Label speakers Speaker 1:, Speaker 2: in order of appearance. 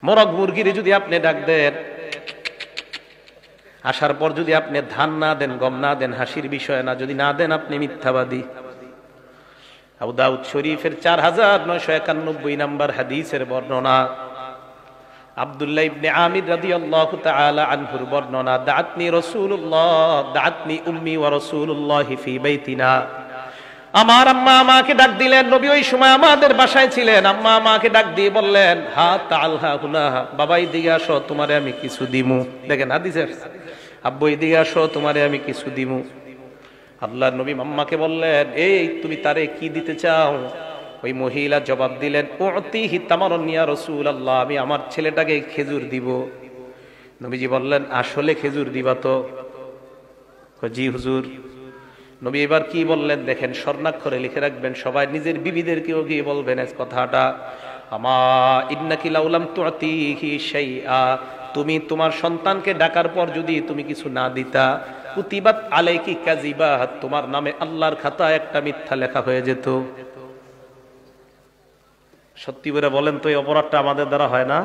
Speaker 1: মোরগ মুরগিরে যদি আপনি ডাক দেন, আসার পর যদি আপনি ধান না দেন, গম না দেন, হাসির বিষয় না, যদি না দেন আপনি মিথ্যাবাদী। আবু দাউদ শরীফের 4991 নম্বর হাদিসের বর্ণনা, আব্দুল্লাহ ইবনে আমির রাদিয়াল্লাহু তাআলা আনহুর বর্ণনা, দাআতনি রাসূলুল্লাহ, দাআতনি উম্মি ওয়া রাসূলুল্লাহি ফি বাইতিনা। আমার আম্মা আমাকে ডাক দিলেন, নবী ওই সময় আমাদের বাসায় ছিলেন। আম্মা আমাকে ডাক দিয়ে বললেন, হা তাআলহা হুনা, বাবা এদিকে আসো, তোমারে আমি কিছু দিমু। দেখেন হাদিসের, আব্বু এদিকে আসো, তোমারে আমি কিছু দিমু। আল্লাহর নবী আম্মাকে বললেন, এই তুমি তারে কি দিতে চাও? ওই মহিলা জবাব দিলেন, উতিহি তামারুন ইয়া রাসূলুল্লাহ, আমি আমার ছেলেটাকে খেজুর দিব। নবীজি বললেন, আসলে খেজুর দিবা তো? জি হুজুর। নবী এবার কি বললেন দেখেন, স্বর্ণাক্ষরে লিখে রাখবেন, সবাই নিজের বিবিদেরকেও গিয়ে বলবেন এই কথাটা, আমা ইন্নাকি লাউলাম তুতিহি শাইআ, তুমি তোমার সন্তানকে ডাকার পর যদি তুমি কিছু না দিতা, কুতিবাত আলাইকি কাযিবা, তোমার নামে আল্লাহর খাতায় একটা মিথ্যা লেখা হয়ে যেত। সত্যি করে বলেন তো, এই অপরাধটা আমাদের দ্বারা হয় না?